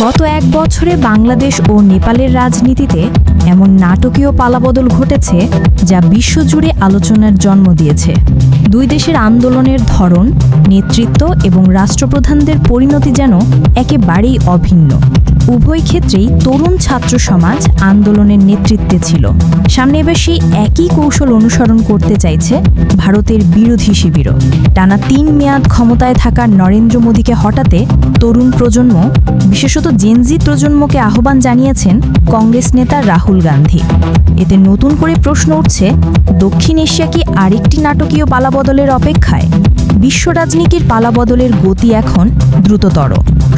গত এক বছরে বাংলাদেশ ও নেপালের রাজনীতিতে এমন নাটকীয় পালাবদল ঘটেছে যা বিশ্বজুড়ে আলোচনার জন্ম দিয়েছে। দুই দেশের আন্দোলনের ধরন, নেতৃত্ব এবং রাষ্ট্রপ্রধানদের পরিণতি যেন একেবারেই অভিন্ন। উভয় ক্ষেত্রেই তরুণ ছাত্র সমাজ আন্দোলনের নেতৃত্বে ছিল। সামনে এবার সেই একই কৌশল অনুসরণ করতে চাইছে ভারতের বিরোধী শিবিরও। টানা ৩ মেয়াদ ক্ষমতায় থাকা নরেন্দ্র মোদীকে হটাতে তরুণ প্রজন্ম, বিশেষত জেনজি প্রজন্মকে আহ্বান জানিয়েছেন কংগ্রেস নেতা রাহুল গান্ধী। এতে নতুন করে প্রশ্ন উঠছে, দক্ষিণ এশিয়া কি আরেকটি নাটকীয় পালাবদলের অপেক্ষায়? বিশ্ব রাজনীতির পালাবদলের গতি এখন দ্রুততর।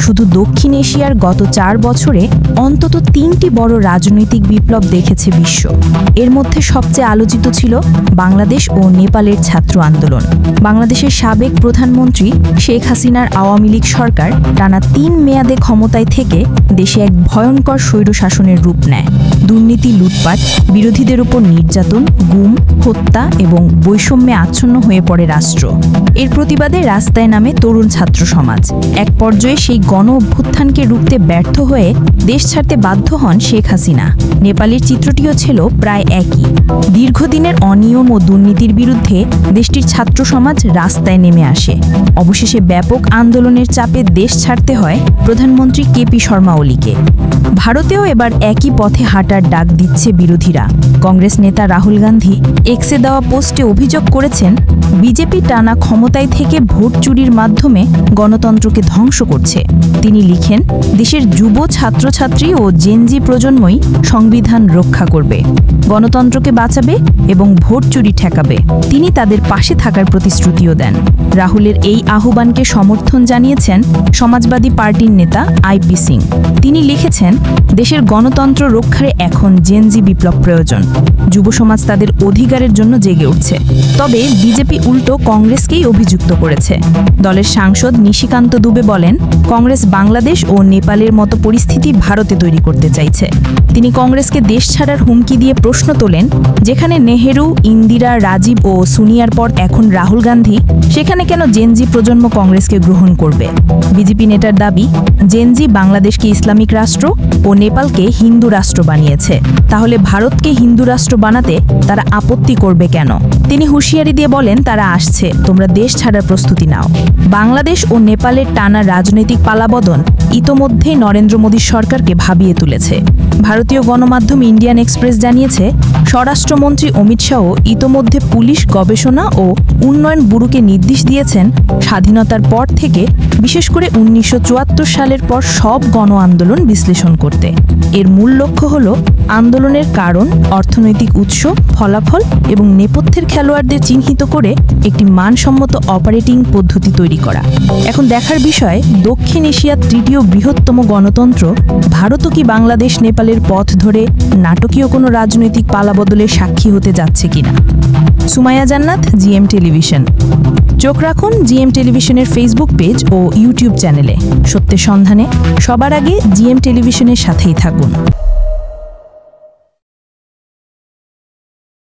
শুধু দক্ষিণ এশিয়ার গত 4 বছরে অন্তত 3টি বড় রাজনৈতিক বিপ্লব দেখেছে বিশ্ব। এর মধ্যে সবচেয়ে আলোচিত ছিল বাংলাদেশ ও নেপালের ছাত্র আন্দোলন। বাংলাদেশের সাবেক প্রধানমন্ত্রী শেখ হাসিনার আওয়ামী লীগ সরকার টানা 3 মেয়াদে ক্ষমতায় থেকে দেশে এক ভয়ঙ্কর স্বৈরশাসনের রূপ নেয়। দুর্নীতি, লুটপাট, বিরোধীদের উপর নির্যাতন, গুম, হত্যা এবং বৈষম্যে আচ্ছন্ন হয়ে পড়ে রাষ্ট্র। এর প্রতিবাদে রাস্তায় নামে তরুণ ছাত্র সমাজ। এক পর্যায়ে সেই গণ অভ্যুত্থানকে রুখতে ব্যর্থ হয়ে দেশ ছাড়তে বাধ্য হন শেখ হাসিনা। নেপালের চিত্রটিও ছিল প্রায় একই। দীর্ঘদিনের অনিয়ম ও দুর্নীতির বিরুদ্ধে দেশটির ছাত্র সমাজ রাস্তায় নেমে আসে। অবশেষে ব্যাপক আন্দোলনের চাপে দেশ ছাড়তে হয় প্রধানমন্ত্রী কেপি শর্মা ওলিকে। ভারতেও এবার একই পথে হাঁটার ডাক দিচ্ছে বিরোধীরা। কংগ্রেস নেতা রাহুল গান্ধী এক্সে দেওয়া পোস্টে অভিযোগ করেছেন, বিজেপি টানা ক্ষমতায় থেকে ভোট চুরির মাধ্যমে গণতন্ত্রকে ধ্বংস করছে। তিনি লিখেন, দেশের যুব ছাত্রছাত্রী ও জেনজি প্রজন্মই সংবিধান রক্ষা করবে, গণতন্ত্রকে বাঁচাবে এবং ভোট চুরি ঠেকাবে। তিনি তাদের পাশে থাকার প্রতিশ্রুতিও দেন। রাহুলের এই আহ্বানকে সমর্থন জানিয়েছেন সমাজবাদী পার্টির নেতা আইপি সিং। তিনি লিখেছেন, দেশের গণতন্ত্র রক্ষায় এখন জেনজি বিপ্লব প্রয়োজন। যুব সমাজ তাদের অধিকারের জন্য জেগে উঠছে। তবে বিজেপি উল্টো কংগ্রেসকেই অভিযুক্ত করেছে। দলের সাংসদ নিশিকান্ত দুবে বলেন, কংগ্রেস বাংলাদেশ ও নেপালের মতো পরিস্থিতি ভারতে তৈরি করতে চাইছে। তিনি কংগ্রেসকে দেশ ছাড়ার হুমকি দিয়ে প্রশ্ন তোলেন, যেখানে নেহেরু, ইন্দিরা, রাজীব ও সোনিয়ার পর এখন রাহুল গান্ধী, সেখানে কেন জেনজি প্রজন্ম কংগ্রেসকে গ্রহণ করবে? বিজেপি নেতার দাবি, জেনজি বাংলাদেশকে ইসলামিক রাষ্ট্র ও নেপালকে হিন্দু রাষ্ট্র বানিয়েছে। তাহলে ভারতকে হিন্দু রাষ্ট্র বানাতে তারা আপত্তি করবে কেন? তিনি হুঁশিয়ারি দিয়ে বলেন, তারা আসছে, তোমরা দেশ ছাড়ার প্রস্তুতি নাও। বাংলাদেশ ও নেপালের টানা রাজনৈতিক পালাবদল ইতোমধ্যেই নরেন্দ্র মোদীর সরকারকে ভাবিয়ে তুলেছে। ভারতীয় গণমাধ্যম ইন্ডিয়ান এক্সপ্রেস জানিয়েছে, স্বরাষ্ট্রমন্ত্রী অমিত শাহ ইতোমধ্যে পুলিশ গবেষণা ও উন্নয়ন ব্যুরোকে নির্দেশ দিয়েছেন স্বাধীনতার পর থেকে, বিশেষ করে 1974 সালের পর সব গণ আন্দোলন বিশ্লেষণ করতে। এর মূল লক্ষ্য হল আন্দোলনের কারণ, অর্থনৈতিক উৎস, ফলাফল এবং নেপথ্যের খেলোয়াড়দের চিহ্নিত করে একটি মানসম্মত অপারেটিং পদ্ধতি তৈরি করা। এখন দেখার বিষয়, দক্ষিণ এশিয়ার 3য় বৃহত্তম গণতন্ত্র ভারতও কি বাংলাদেশ নেপালের পথ ধরে নাটকীয় কোনো রাজনৈতিক পালাবদলের সাক্ষী হতে যাচ্ছে কিনা। সুমাইয়া জান্নাত, জিএম টেলিভিশন। চোখ রাখুন জিএম টেলিভিশনের ফেসবুক পেজ ও ইউটিউব চ্যানেলে। সত্যের সন্ধানে সবার আগে জিএম টেলিভিশনের সাথেই থাকুন।